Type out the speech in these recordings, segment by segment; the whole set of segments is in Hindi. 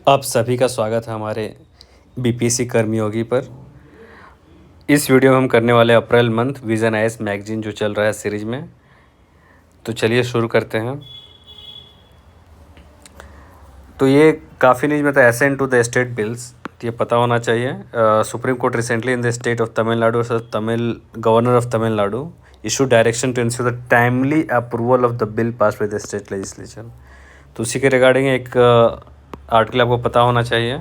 आप सभी का स्वागत है हमारे बीपीएससी कर्मयोगी पर। इस वीडियो में हम करने वाले April month vision IAS magazine जो चल रहा है सीरीज में। तो चलिए शुरू करते हैं। तो ये काफ़ी न्यूज में था assent to the state bills, तो ये पता होना चाहिए। Supreme court recently in the state of Tamil Nadu governor of Tamil Nadu issue direction to ensure the timely approval of the bill pass by the state legislature. तो उसी के रिगार्डिंग एक आर्टिकल आपको पता होना चाहिए।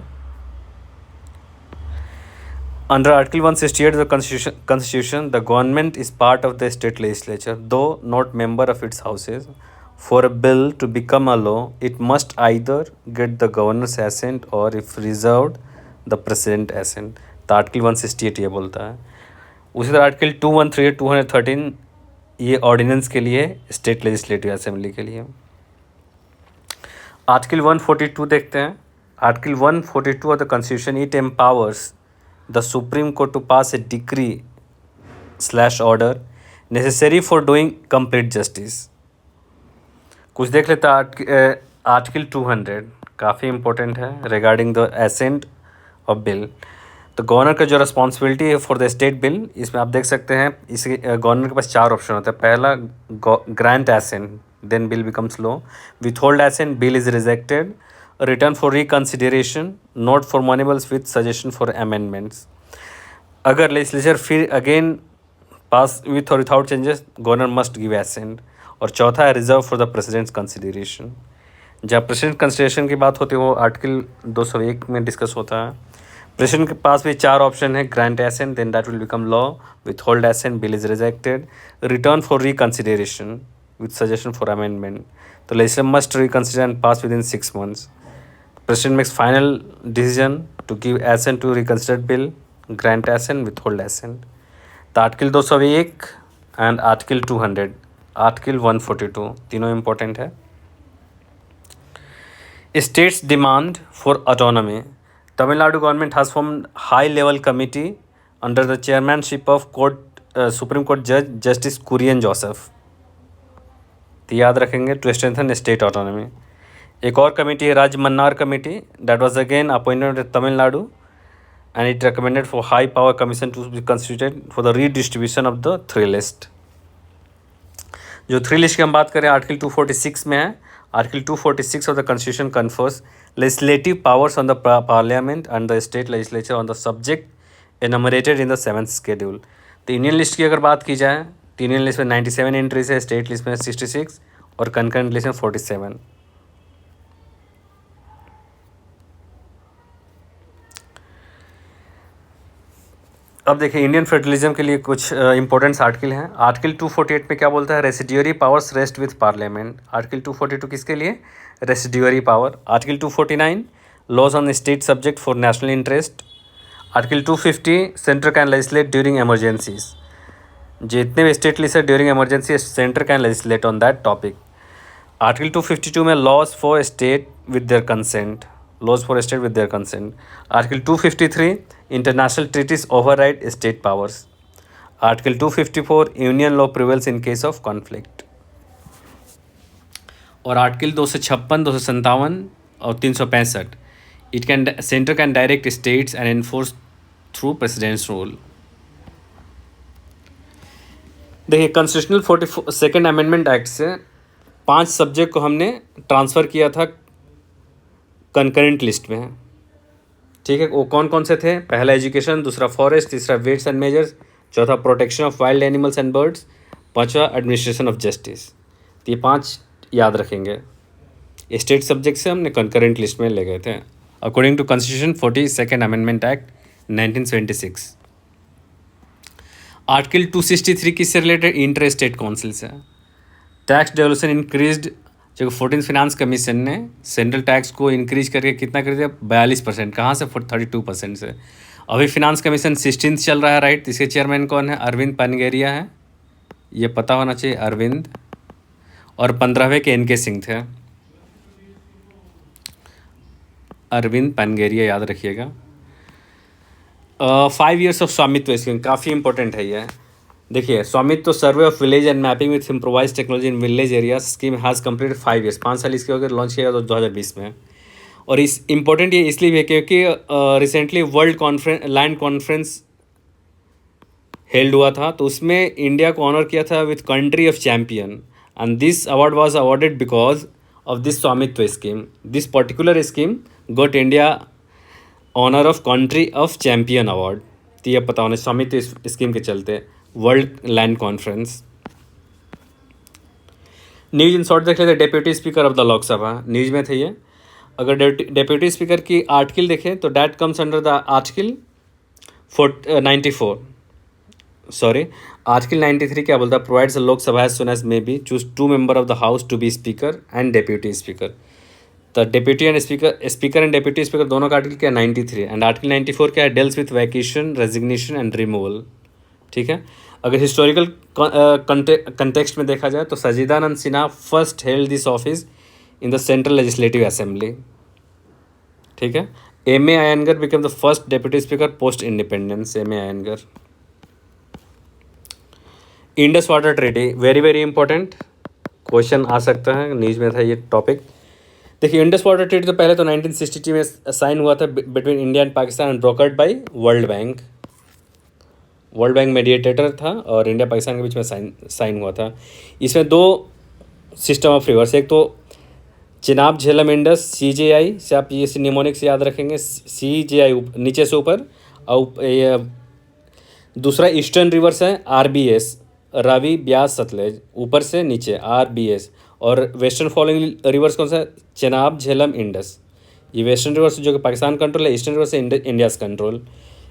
Under Article 168 of the Constitution, the government is part of the state legislature, though not member of its houses. For a bill to become a law, it must either get the governor's assent or, if reserved, the president assent. तो आर्टिकल 168 ये बोलता है। उसी तरह आर्टिकल 213 213 ये ऑर्डिनेंस के लिए, स्टेट लेजिस्लेटिव असेंबली के लिए। आर्टिकल 142 देखते हैं। Article 142 of the constitution it empowers the Supreme Court to pass a decree/order necessary for doing complete justice। कुछ देख लेते हैं। आर्टिकल 200 काफ़ी इंपॉर्टेंट है regarding the ascent of bill. तो गवर्नर का जो रिस्पॉन्सिबिलिटी है फॉर द स्टेट बिल, इसमें आप देख सकते हैं इसके गवर्नर के पास 4 ऑप्शन होते हैं। पहला, grant assent, then bill becomes law. Withhold assent, bill is rejected. Return for reconsideration, not for money bills with suggestion for amendments. अगर लेजिस्लेचर फिर again pass with or without changes, governor must give assent. और चौथा है reserve for the president's consideration. जहाँ प्रेसिडेंट कंसिडरेशन की बात होती है वो आर्टिकल 201 में डिस्कस होता है। प्रेसिडेंट के पास भी 4 ऑप्शन है, grant assent, then that will become law. Withhold assent, bill is rejected. Return for reconsideration with suggestion for amendment. तो legislature must reconsider and pass within 6 months। President makes final decision to give assent to reconsidered bill, grant assent, withhold assent। तो आर्टिकल 201 एंड आर्टिकल 200, आर्टिकल 142 तीनों इम्पोर्टेंट है। States demand for autonomy. Tamil Nadu government has formed high level committee under the chairmanship of supreme court जज जस्टिस कुरियन जोसेफ। तो याद रखेंगे, टू स्ट्रेंथन स्टेट ऑटोनॉमी। एक और कमेटी है Rajamannar committee, that was again appointed at Tamil Nadu and it recommended for high power commission to be constituted for the redistribution of the 3 list. जो 3 लिस्ट की हम बात करें आर्टिकल 246 में है। Article 246 of the constitution confers legislative powers on the parliament and the state legislature on the subject enumerated in the 7th schedule. तो इंडियन लिस्ट की अगर बात की जाए तो इंडियन लिस्ट में 97 एंट्रीज है, स्टेट लिस्ट में 66 और कंकरेंट लिस्ट में 47। अब देखिए इंडियन फेडरलिज्म के लिए कुछ इंपॉर्टेंट्स आर्टिकल हैं। आर्टिकल 248 में क्या बोलता है, residuary powers rest with parliament. Article 242 किसके लिए, residuary power. Article 249 laws on state subject for national interest. Article 250 centre can legislate during emergencies. जितने भी स्टेट लिस्ट है during emergency centre can legislate on that topic. Article 252 में laws for state with their consent, laws for state with their consent। Article 253 international treaties override state powers। Article 254 union law prevails in case of conflict। और आर्टिकल 256 257 और 365 it can centre can direct states and enforce through presidents rule. देखिए कॉन्स्टिट्यूशनल 42nd अमेंडमेंट एक्ट से 5 सब्जेक्ट को हमने ट्रांसफ़र किया था कंकरेंट लिस्ट में है, ठीक है। वो कौन कौन से थे, पहला एजुकेशन, दूसरा फॉरेस्ट, तीसरा वेट्स एंड मेजर्स, चौथा protection of wild animals and birds, पांचवा एडमिनिस्ट्रेशन ऑफ जस्टिस। तो ये 5 याद रखेंगे। स्टेट सब्जेक्ट से हमने कंकरेंट लिस्ट में ले गए थे according to constitution 42nd amendment act 1976। Article 263 किससे रिलेटेड, इंटर स्टेट काउंसिल से। टैक्स डेवल्यूशन इंक्रीज्ड, जब 14th फाइनेंस कमीशन ने सेंट्रल टैक्स को इंक्रीज करके कितना कर दिया, 42%। कहाँ से, 32% से। अभी फिनांस कमीशन 16th चल रहा है, राइट। इसके चेयरमैन कौन है, अरविंद पनगेरिया है, ये पता होना चाहिए, अरविंद। और 15वें के NK सिंह थे, अरविंद पनगेरिया याद रखिएगा। 5 years ऑफ स्वामित्व स्कीम काफ़ी इंपॉर्टेंट है ये। देखिए स्वामित्व survey of village and mapping with improvise technology in village area scheme has complete 5 years, 5 साल इसके हो गए, लॉन्च किया तो 2020 में। और इस इम्पोर्टेंट ये इसलिए भी है क्योंकि recently world land conference held हुआ था, तो उसमें इंडिया को ऑनर किया था with country of champion, and this award was awarded because of this Svamitva scheme. This particular scheme got India honour of country of champion award. तो ये पता होना स्वामित्व स्कीम के चलते world land conference. News in short देख लेते. Deputy speaker of the Lok Sabha news में थे ये. अगर डेप्यूटी स्पीकर की आर्टिकल देखें तो that comes under the article 94. Sorry, article 93 क्या बोलता है? Provides Lok Sabha as soon as may be choose 2 member of the house to be speaker and deputy speaker. तो deputy and speaker and deputy speaker दोनों का आर्टिकल क्या है? 93. एंड आर्टिकल 94 क्या है? Deals with vacation, resignation and removal. ठीक है. अगर हिस्टोरिकल कंटेक्स्ट में देखा जाए तो Sachchidananda Sinha first held this office in the central legislative assembly. ठीक है. M A Ayyangar become the first deputy speaker post independence. M A Ayyangar. Indus water treaty very very important question आ सकता है, न्यूज में था ये टॉपिक. देखिए, इंडस वाटर ट्रीटी तो पहले तो 1962 में साइन हुआ था between India and Pakistan and brokered by World Bank. World Bank mediator था और इंडिया पाकिस्तान के बीच में साइन हुआ था. इसमें 2 सिस्टम ऑफ रिवर्स, एक तो चिनाब झेलम इंडस CJI से, आप ये निमोनिक से याद रखेंगे, CJI नीचे से ऊपर, और दूसरा ईस्टर्न रिवर्स है RBS, रावी ब्यास सतलेज, ऊपर से नीचे RBS. और वेस्टर्न फॉलोइंग रिवर्स कौन सा है? चिनाब झेलम इंडस. ये वेस्टर्न रिवर्स जो कि पाकिस्तान कंट्रोल है, ईस्टर्न रिवर्स है इंडियाज़ कंट्रोल.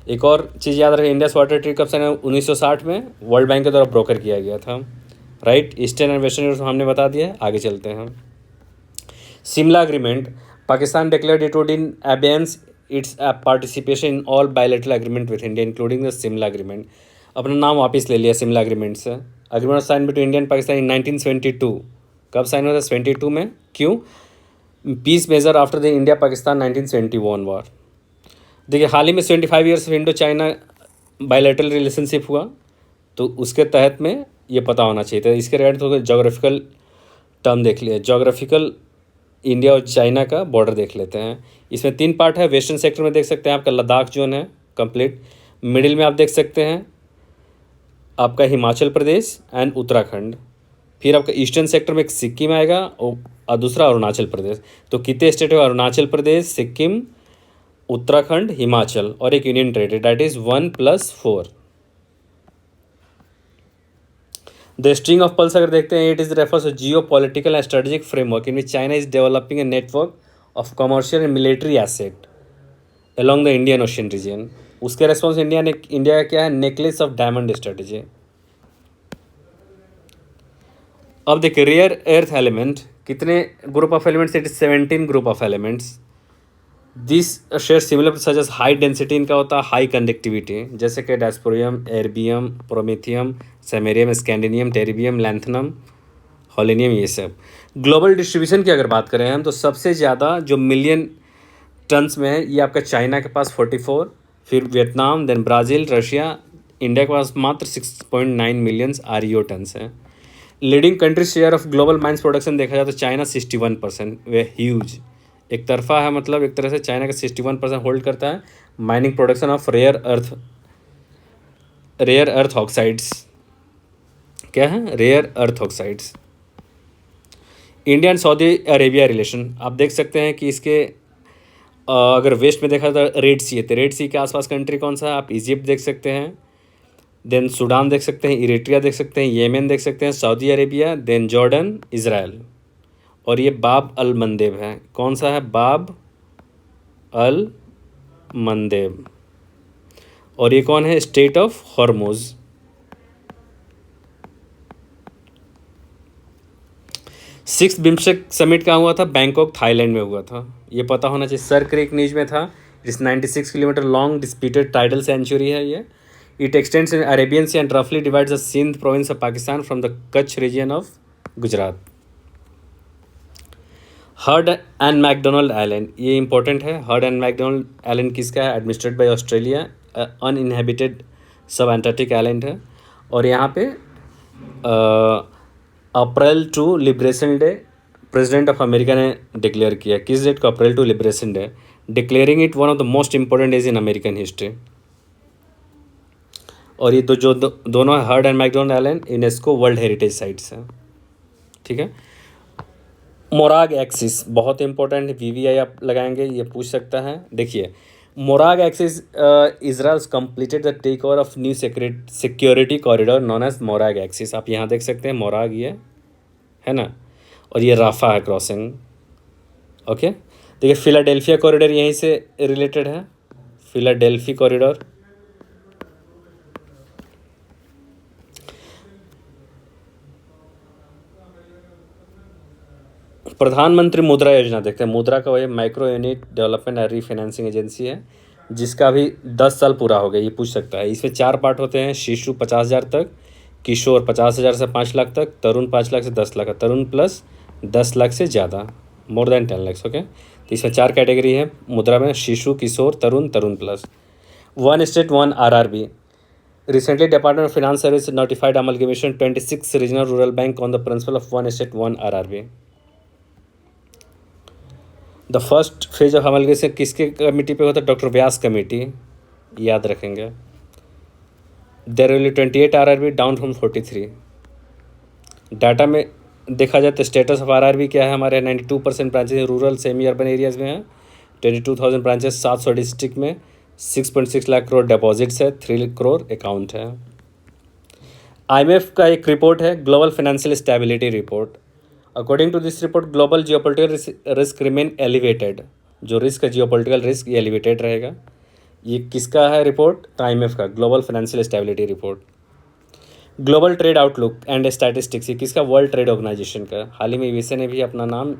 एक और चीज़ याद रखें, इंडियाज़ वाटर ट्रीटी कब साइन 1960 में वर्ल्ड बैंक के द्वारा ब्रोकर किया गया था. Right. Eastern and western rivers हमने बता दिया है. आगे चलते हैं. Shimla agreement. Pakistan declared it would in abeyance its participation in all bilateral agreement with India including the Shimla agreement. अपना नाम वापस ले लिया शिमला अग्रीमेंट से. Agreement sign between India and Pakistan in 1972. कब साइन हुआ था? 72 में. क्यों? Peace measure after the India Pakistan 1971 war. देखिए, हाल ही में 75 years of Indo China bilateral relationship हुआ, तो उसके तहत में ये पता होना चाहिए था. इसके रिगार्ड तो जोग्राफिकल टर्म देख लिया. जोग्राफिकल इंडिया और चाइना का बॉर्डर देख लेते हैं. इसमें 3 पार्ट है. वेस्टर्न सेक्टर में देख सकते हैं आपका लद्दाख जोन है कंप्लीट. मिडिल में आप देख सकते हैं आपका हिमाचल प्रदेश एंड उत्तराखंड. फिर आपका ईस्टर्न सेक्टर में एक सिक्किम आएगा और दूसरा अरुणाचल प्रदेश. तो कितने स्टेट है? अरुणाचल प्रदेश, सिक्किम, उत्तराखंड, हिमाचल और एक union territory, that is 1+4. The string of pearls अगर देखते हैं, it is refers to geo political and strategic framework in which China is developing a network of commercial and military asset along the Indian Ocean region. उसके रेस्पॉन्स इंडिया का क्या है? Necklace of diamond strategy. अब देखिए, रेयर अर्थ एलिमेंट कितने group of elements? It is 17 group of elements. This share similar such as high density. इनका होता है हाई कंडक्टिविटी, जैसे कि dysprosium, erbium, promethium, samarium, scandium, terbium, lanthanum, holmium, ये सब. ग्लोबल डिस्ट्रीब्यूशन की अगर बात करें हम, तो सबसे ज़्यादा जो मिलियन टन्स में है, ये आपका चाइना के पास 44, फिर Vietnam, then Brazil, Russia. India के पास मात्र 6.9 मिलियन REO टन्स हैं. Leading country share of global mines production देखा जाए तो चाइना 61%. वे ह्यूज, एक तरफा है, मतलब एक तरह से चाइना का 61% होल्ड करता है mining production of rare earth oxides. क्या है? Rare earth oxides. India and Saudi Arabia relation आप देख सकते हैं कि इसके अगर वेस्ट में देखा तो रेड सी है, तो रेड सी के आसपास कंट्री कौन सा है? आप इजिप्ट देख सकते हैं, देन सूडान देख सकते हैं, इरिट्रिया देख सकते हैं, येमेन देख सकते हैं, Saudi Arabia, then Jordan, Israel. और ये बाब अल मंदेब है. कौन सा है? बाब अल मंदेब. और ये कौन है? State of Hormuz. Six BIMSTEC summit कहाँ हुआ था? बैंकॉक, थाईलैंड में हुआ था. ये पता होना चाहिए. सर क्रीक न्यूज में था. इस 96 kilometre long disputed tidal estuary है ये. It extends in Arabian Sea and रफली divides the Sindh province of Pakistan from the Kutch region of Gujarat. Heard and McDonald island, ये इंपॉर्टेंट है. हर्ड एंड मैकडोनल्ड आइलैंड किसका है? Administered by Australia. Uninhabited sub Antarctic island है. और यहाँ पे April two liberation day president of America ने डिक्लेयर किया। किस डेट को? April two liberation day, declaring it one of the most important days in American history. और ये दोनों Heard and McDonald island UNESCO world heritage sites हैं। ठीक है। मोराग एक्सिस बहुत इंपॉर्टेंट है, वीवीआई आप लगाएंगे, ये पूछ सकता है। देखिए, Morag axis Israel's completed the takeover of new security corridor known as Morag axis. आप यहाँ देख सकते हैं मोराग ये है ना, और ये राफा है क्रॉसिंग। ओके, देखिए फिलाडेल्फिया कॉरिडोर यहीं से रिलेटेड है, फिलाडेल्फी कॉरिडोर। प्रधानमंत्री मुद्रा योजना देखते हैं। मुद्रा का वही micro unit development and refinancing agency है, जिसका भी 10 साल पूरा हो गया, ये पूछ सकता है। इसमें 4 पार्ट होते हैं। शिशु 50,000 तक, किशोर 50,000 से 5 लाख तक, तरुण 5 लाख से 10 लाख, तरुण प्लस 10 लाख से ज़्यादा, मोर देन 10 लाख। ओके, तो इसमें 4 कैटेगरी है मुद्रा में, शिशु, किशोर, तरुण, तरुण plus. 1 state 1 RRB। Recently, Department of Finance Service notified amalgamation 26 regional rural bank on the principle of 1 state 1 RRB. The first phase of amalgamation किसके कमेटी पे होता है? डॉक्टर व्यास कमेटी, याद रखेंगे। There will 28 RRB down from 43। Data में देखा जाए तो स्टेटस ऑफ RRB क्या है हमारे? 92% branches rural semi urban areas में है, 22,000 ब्रांचेस 700 डिस्ट्रिक्ट में, 6.6 लाख करोड़ डिपॉजिट्स है, 3 करोड़ अकाउंट है। IMF का एक रिपोर्ट है, global financial stability report. According to this report, global geopolitical risk remain elevated. जो रिस्क है, जियोपॉलिटिकल रिस्क, ये एलिवेटेड रहेगा। ये किसका है रिपोर्ट? तो IMF का, global financial stability report. Global trade outlook and statistics, ये किसका? वर्ल्ड ट्रेड ऑर्गेनाइजेशन का। हाल ही में यूएसए ने भी अपना नाम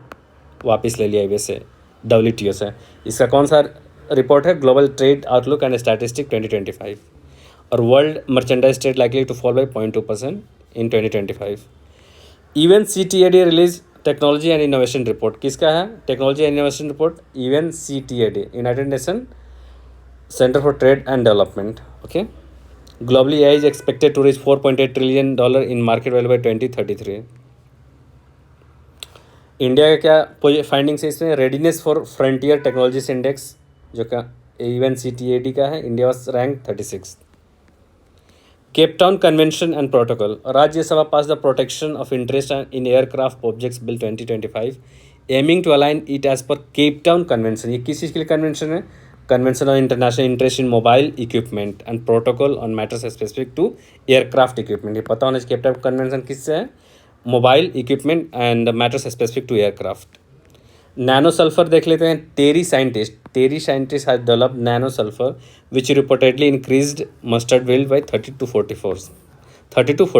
वापस ले लिया यूएसए WTO से। इसका कौन सा रिपोर्ट है? Global trade outlook and statistic 2025। और world merchandise trade likely to fall by 0.2% in 2025। Even CTAD release technology and innovation report. किसका है? Technology and innovation report, even CTAD, united nation centre for trade and development. Okay, globally AI is expected to reach $4.8 trillion in market value by 2033। India का क्या फाइंडिंग्स है इसमें? Readiness for frontier technologies index, जो का इवन CTAD का है, India was rank 36। Cape Town convention and protocol. Rajya Sabha pass the protection of interest in aircraft objects bill 2025, aiming to align it as per Cape Town convention. ये किस चीज़ के लिए कन्वेंशन है? Convention on international interest in mobile equipment and protocol on matters specific to aircraft equipment. ये पता होना चाहिए केप टाउन कन्वेंशन किससे है? Mobile equipment and matters specific to aircraft. Nano sulphur देख लेते हैं। TERI scientist has developed nano sulphur which reportedly increased mustard yield by 30 to 44